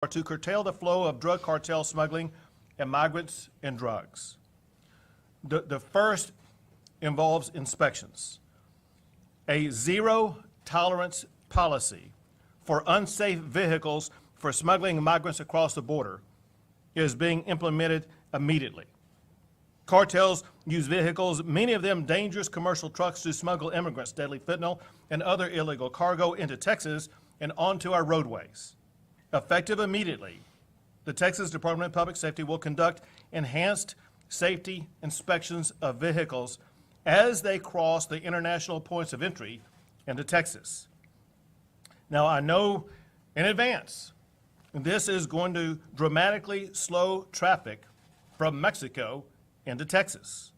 to curtail the flow of drug cartel smuggling and migrants and drugs. The first involves inspections. A zero-tolerance policy for unsafe vehicles for smuggling migrants across the border is being implemented immediately. Cartels use vehicles, many of them dangerous commercial trucks, to smuggle immigrants, deadly fentanyl, and other illegal cargo into Texas and onto our roadways. Effective immediately, the Texas Department of Public Safety will conduct enhanced safety inspections of vehicles as they cross the international points of entry into Texas. Now, I know in advance this is going to dramatically slow traffic from Mexico into Texas.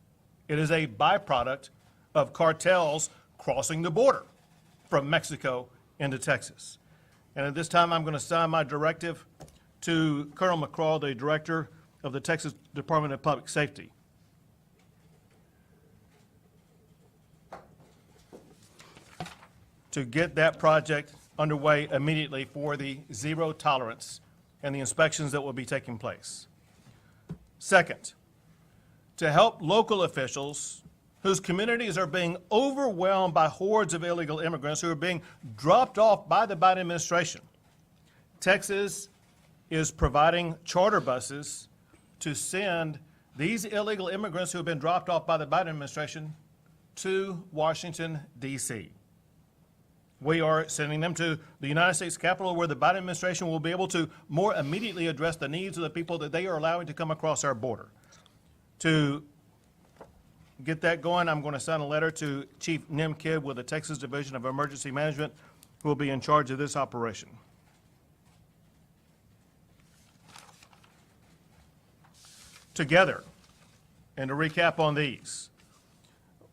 It is a byproduct of cartels crossing the border from Mexico into Texas. And at this time, I'm going to sign my directive to Colonel McCraw, the Director of the Texas Department of Public Safety. To get that project underway immediately for the zero tolerance and the inspections that will be taking place. Second, to help local officials whose communities are being overwhelmed by hordes of illegal immigrants who are being dropped off by the Biden administration, Texas is providing charter buses to send these illegal immigrants who have been dropped off by the Biden administration to Washington, D.C. We are sending them to the United States Capitol, where the Biden administration will be able to more immediately address the needs of the people that they are allowing to come across our border. To get that going, I'm going to sign a letter to Chief Nim Kidd with the Texas Division of Emergency Management, who will be in charge of this operation. Together, and to recap on these,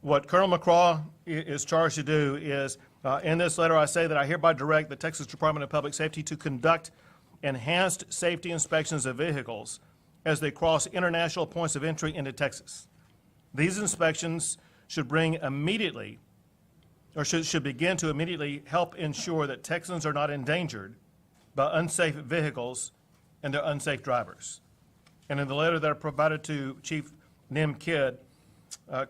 what Colonel McCraw is charged to do is, in this letter I say that I hereby direct the Texas Department of Public Safety to conduct enhanced safety inspections of vehicles as they cross international points of entry into Texas. These inspections should bring immediately, or should begin to immediately help ensure that Texans are not endangered by unsafe vehicles and their unsafe drivers. And in the letter that I provided to Chief Nim Kidd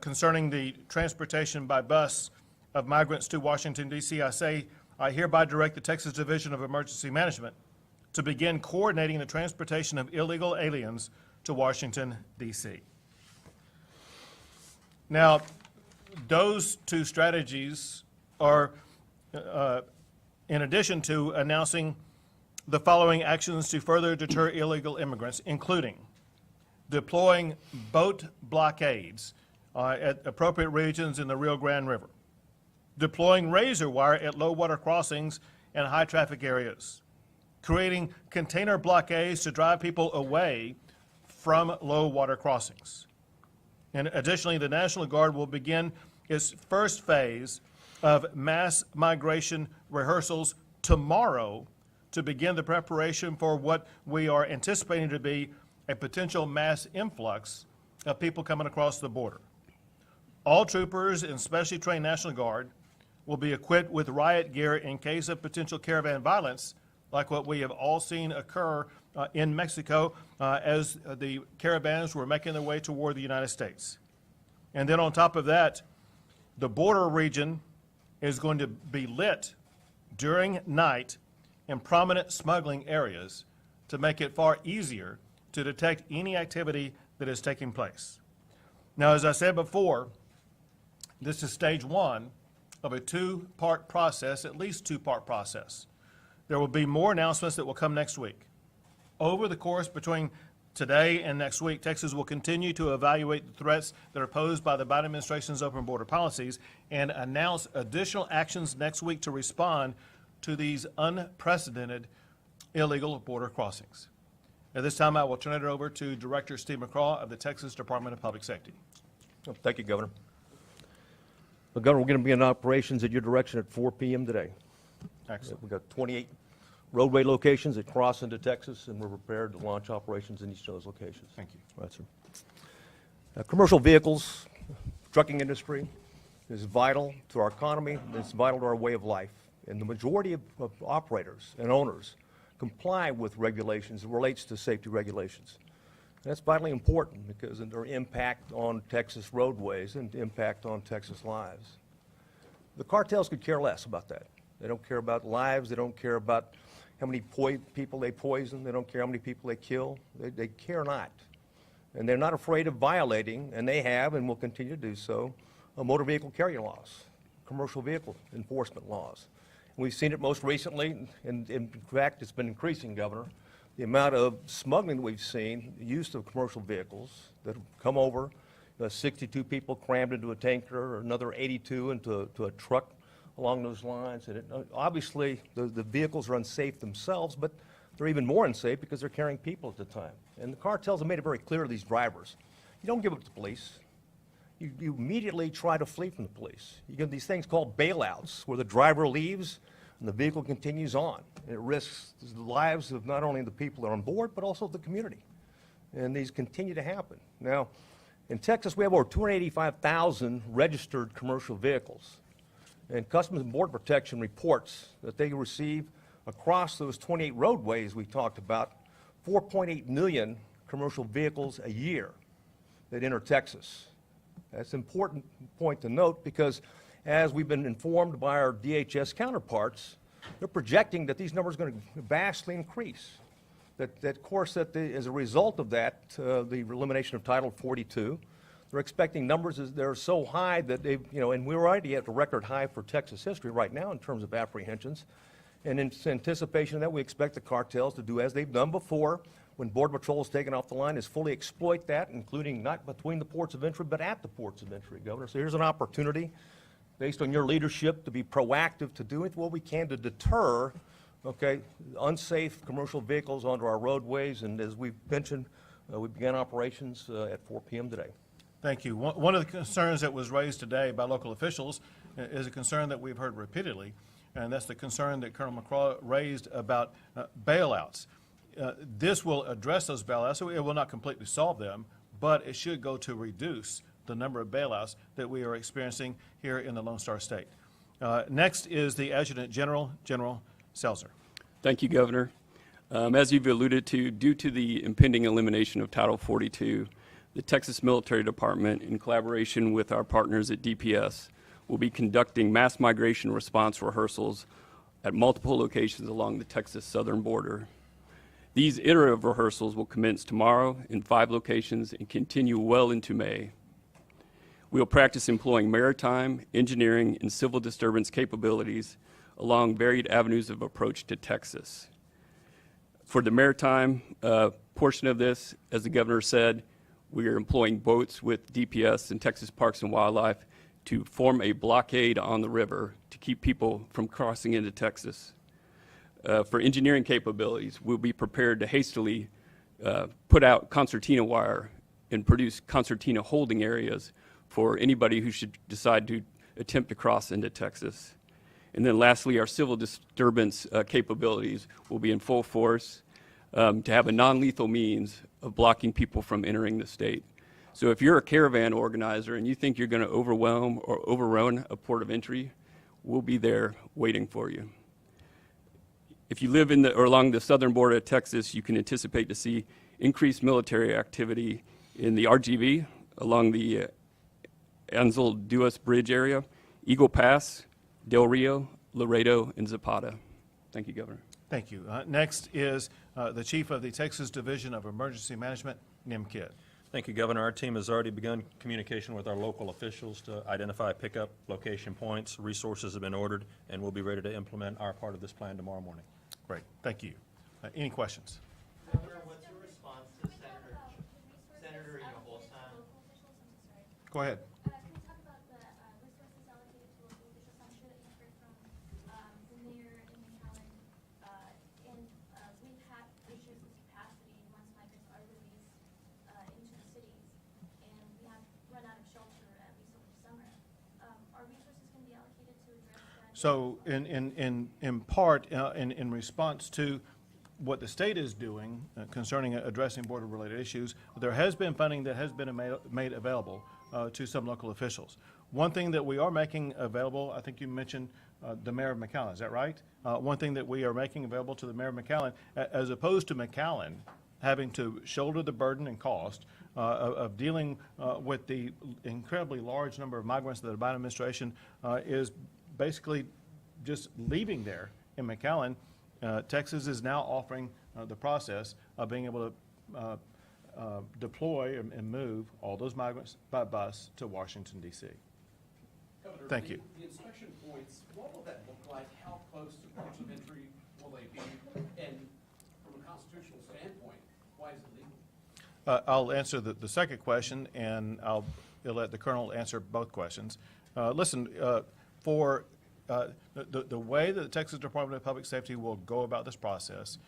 concerning the transportation by bus of migrants to Washington, D.C., I say, I hereby direct the Texas Division of Emergency Management to begin coordinating the transportation of illegal aliens to Washington, D.C. Now, those two strategies are, in addition to announcing the following actions to further deter illegal immigrants, including deploying boat blockades at appropriate regions in the Rio Grande River, deploying razor wire at low water crossings and high traffic areas, creating container blockades to drive people away from low water crossings. And additionally, the National Guard will begin its first phase of mass migration rehearsals tomorrow to begin the preparation for what we are anticipating to be a potential mass influx of people coming across the border. All troopers and specially trained National Guard will be equipped with riot gear in case of potential caravan violence, like what we have all seen occur in Mexico as the caravans were making their way toward the United States. And then on top of that, the border region is going to be lit during night in prominent smuggling areas to make it far easier to detect any activity that is taking place. Now, as I said before, this is stage one of a two-part process, at least two-part process. There will be more announcements that will come next week. Over the course between today and next week, Texas will continue to evaluate the threats that are posed by the Biden administration's open border policies and announce additional actions next week to respond to these unprecedented illegal border crossings. At this time, I will turn it over to Director Steve McCraw of the Texas Department of Public Safety. Thank you, Governor. Well, Governor, we're going to be in operations at your direction at 4 p.m. today. Excellent. We've got 28 roadway locations that cross into Texas, and we're prepared to launch operations in each of those locations. Thank you. Right, sir. Commercial vehicles, trucking industry is vital to our economy. It's vital to our way of life. And the majority of operators and owners comply with regulations that relates to safety regulations. And that's vitally important because of their impact on Texas roadways and impact on Texas lives. The cartels could care less about that. They don't care about lives. They don't care about how many people they poison. They don't care how many people they kill. They care not. And they're not afraid of violating, and they have and will continue to do so, motor vehicle carrier laws, commercial vehicle enforcement laws. And we've seen it most recently, and in fact, it's been increasing, Governor, the amount of smuggling that we've seen, the use of commercial vehicles that have come over, 62 people crammed into a tanker, or another 82 into a truck along those lines. And obviously, the vehicles are unsafe themselves, but they're even more unsafe because they're carrying people at the time. And the cartels have made it very clear to these drivers, you don't give up to the police. You immediately try to flee from the police. You get these things called bailouts, where the driver leaves and the vehicle continues on. And it risks the lives of not only the people that are on board, but also the community. And these continue to happen. Now, in Texas, we have over 285,000 registered commercial vehicles. And Customs and Border Protection reports that they receive across those 28 roadways we talked about, 4.8 million commercial vehicles a year that enter Texas. That's an important point to note because as we've been informed by our DHS counterparts, they're projecting that these numbers are going to vastly increase. Of course, as a result of that, the elimination of Title 42, they're expecting numbers that are so high that they've, and we're already at a record high for Texas history right now in terms of apprehensions. And in anticipation of that, we expect the cartels to do as they've done before when Border Patrol is taken off the line, is fully exploit that, including not between the ports of entry, but at the ports of entry, Governor. So here's an opportunity, based on your leadership, to be proactive, to do what we can to deter, unsafe commercial vehicles onto our roadways. And as we've mentioned, we began operations at 4 p.m. today. Thank you. One of the concerns that was raised today by local officials is a concern that we've heard repeatedly, and that's the concern that Colonel McCraw raised about bailouts. This will address those bailouts, so it will not completely solve them, but it should go to reduce the number of bailouts that we are experiencing here in the Lone Star State. Next is the Adjutant General, General Selzer. Thank you, Governor. As you've alluded to, due to the impending elimination of Title 42, the Texas Military Department, in collaboration with our partners at DPS, will be conducting mass migration response rehearsals at multiple locations along the Texas southern border. These iterative rehearsals will commence tomorrow in 5 locations and continue well into May. We will practice employing maritime, engineering, and civil disturbance capabilities along varied avenues of approach to Texas. For the maritime portion of this, as the Governor said, we are employing boats with DPS and Texas Parks and Wildlife to form a blockade on the river to keep people from crossing into Texas. For engineering capabilities, we'll be prepared to hastily put out concertina wire and produce concertina holding areas for anybody who should decide to attempt to cross into Texas. And then lastly, our civil disturbance capabilities will be in full force to have a non-lethal means of blocking people from entering the state. So if you're a caravan organizer and you think you're going to overwhelm or overrun a port of entry, we'll be there waiting for you. If you live in or along the southern border of Texas, you can anticipate to see increased military activity in the RGV along the Ansel Duas Bridge area, Eagle Pass, Del Rio, Laredo, and Zapata. Thank you, Governor. Thank you. Next is the Chief of the Texas Division of Emergency Management, Nim Kidd. Thank you, Governor. Our team has already begun communication with our local officials to identify pickup location points. Resources have been ordered, and we'll be ready to implement our part of this plan tomorrow morning. Great. Thank you. Any questions? Governor, what's your response to Senator Hinojosa? Go ahead. Can we talk about the resources allocated to local officials? I'm sure that you've heard from the mayor and McAllen, and we've had issues with capacity once migrants are released into the cities, and we have run out of shelter at least over the summer. Are resources going to be allocated to address that? So in part, in response to what the state is doing concerning addressing border-related issues, there has been funding that has been made available to some local officials. One thing that we are making available, I think you mentioned the mayor of McAllen. Is that right? One thing that we are making available to the mayor of McAllen, as opposed to McAllen having to shoulder the burden and cost of dealing with the incredibly large number of migrants that the Biden administration is basically just leaving there in McAllen. Texas is now offering the process of being able to deploy and move all those migrants by bus to Washington, D.C. Governor, Thank you. The inspection points, what will that look like? How close to ports of entry will they be? And from a constitutional standpoint, why is it legal? I'll answer the second question, and I'll let the colonel answer both questions. Listen, for the way that the Texas Department of Public Safety will go about this process,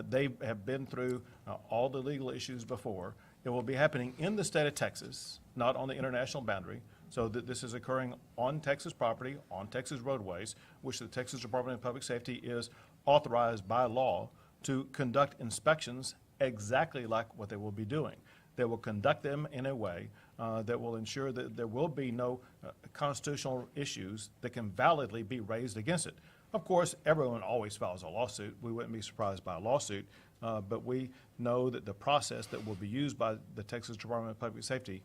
they have been through all the legal issues before. It will be happening in the state of Texas, not on the international boundary. So that this is occurring on Texas property, on Texas roadways, which the Texas Department of Public Safety is authorized by law to conduct inspections exactly like what they will be doing. They will conduct them in a way that will ensure that there will be no constitutional issues that can validly be raised against it. Of course, everyone always files a lawsuit. We wouldn't be surprised by a lawsuit, but we know that the process that will be used by the Texas Department of Public Safety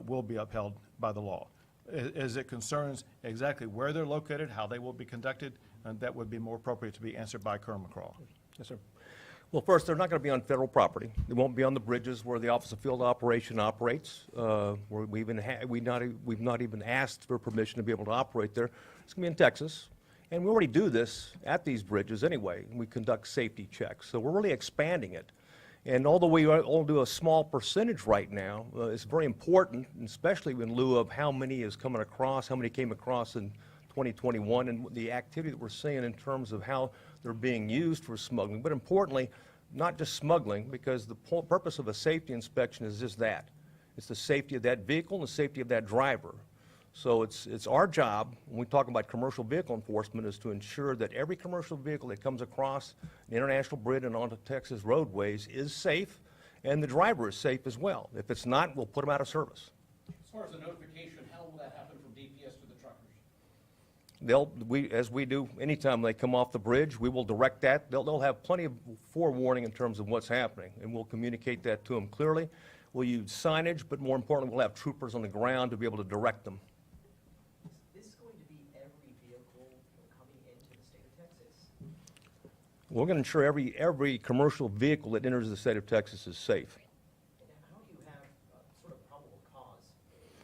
will be upheld by the law. As it concerns exactly where they're located, how they will be conducted, that would be more appropriate to be answered by Colonel McCraw. Yes, sir. Well, first, they're not going to be on federal property. They won't be on the bridges where the Office of Field Operation operates, where we've not even asked for permission to be able to operate there. It's going to be in Texas. And we already do this at these bridges anyway. We conduct safety checks. So we're really expanding it. And although we only do a small percentage right now, it's very important, especially in lieu of how many is coming across, how many came across in 2021, and the activity that we're seeing in terms of how they're being used for smuggling. But importantly, not just smuggling, because the purpose of a safety inspection is just that. It's the safety of that vehicle and the safety of that driver. So it's our job, when we talk about commercial vehicle enforcement, is to ensure that every commercial vehicle that comes across the international bridge and onto Texas roadways is safe, and the driver is safe as well. If it's not, we'll put them out of service. As far as the notification, how will that happen from DPS to the truckers? As we do anytime they come off the bridge, we will direct that. They'll have plenty of forewarning in terms of what's happening, and we'll communicate that to them clearly. We'll use signage, but more importantly, we'll have troopers on the ground to be able to direct them. Is this going to be every vehicle coming into the state of Texas? We're going to ensure every commercial vehicle that enters the state of Texas is safe. And how do you have sort of probable cause?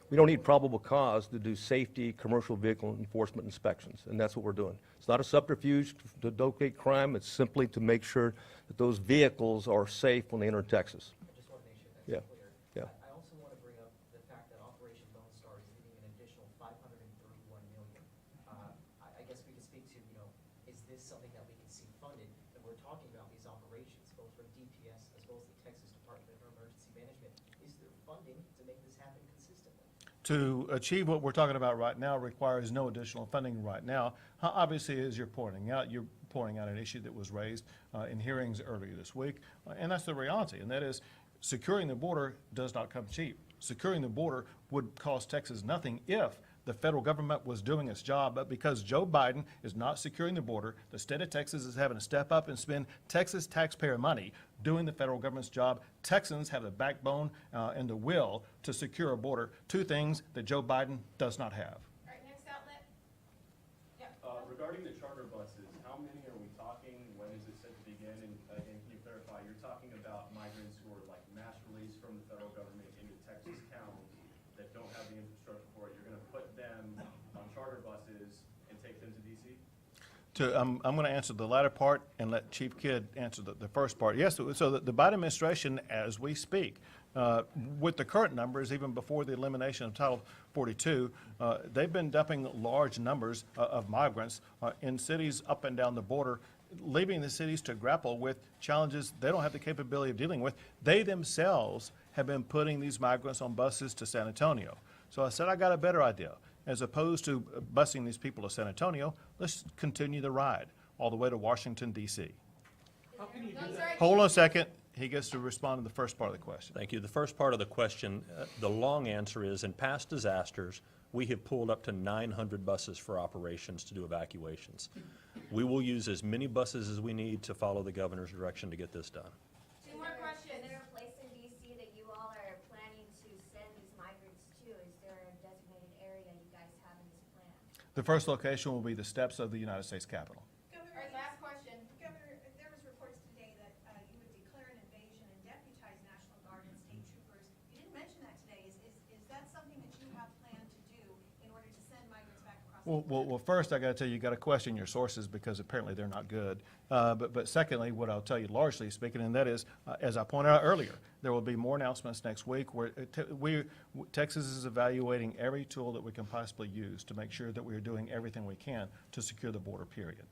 We don't need probable cause to do safety commercial vehicle enforcement inspections, and that's what we're doing. It's not a subterfuge to locate crime. It's simply to make sure that those vehicles are safe when they enter Texas. I just want to make sure that's Yeah. clear. Yeah. I also want to bring up the fact that Operation Lone Star is leaving an additional $531 million. I guess we could speak to, is this something that we can see funded? And we're talking about these operations, both from DPS as well as the Texas Department of Emergency Management. Is there funding to make this happen consistently? To achieve what we're talking about right now requires no additional funding right now. Obviously, as you're pointing out an issue that was raised in hearings earlier this week, and that's the reality, and that is securing the border does not come cheap. Securing the border would cost Texas nothing if the federal government was doing its job, but because Joe Biden is not securing the border, the state of Texas is having to step up and spend Texas taxpayer money doing the federal government's job. Texans have the backbone and the will to secure a border, two things that Joe Biden does not have. All right, next outlet. Regarding the charter buses, how many are we talking? When is it set to begin? And can you clarify, you're talking about migrants who are like mass released from the federal government into Texas towns that don't have the infrastructure for it. You're going to put them on charter buses and take them to D.C.? I'm going to answer the latter part and let Chief Kidd answer the first part. Yes, so the Biden administration, as we speak, with the current numbers, even before the elimination of Title 42, they've been dumping large numbers of migrants in cities up and down the border, leaving the cities to grapple with challenges they don't have the capability of dealing with. They themselves have been putting these migrants on buses to San Antonio. So I said I got a better idea. As opposed to busing these people to San Antonio, let's continue the ride all the way to Washington, D.C. How can you do I'm that? sorry. Hold on a second. He gets to respond to the first part of the question. Thank you. The first part of the question, the long answer is, in past disasters, We have pulled up to 900 buses for operations to do evacuations. We will use as many buses as we need to follow the governor's direction to get this done. Two more questions. Is there a place in DC that you all are planning to send these migrants to? Is there a designated area you guys have in this plan? The first location will be the steps of the United States Capitol. All right, last question. Governor, there was reports today that you would declare an invasion and deputize National Guard and state troopers. You didn't mention that today. Is that something that you have planned to do in order to send migrants back across the border? Well, first, I got to tell you, you got to question your sources because apparently they're not good. But secondly, what I'll tell you largely speaking, and that is, as I pointed out earlier, there will be more announcements next week where Texas is evaluating every tool that we can possibly use to make sure that we are doing everything we can to secure the border, period.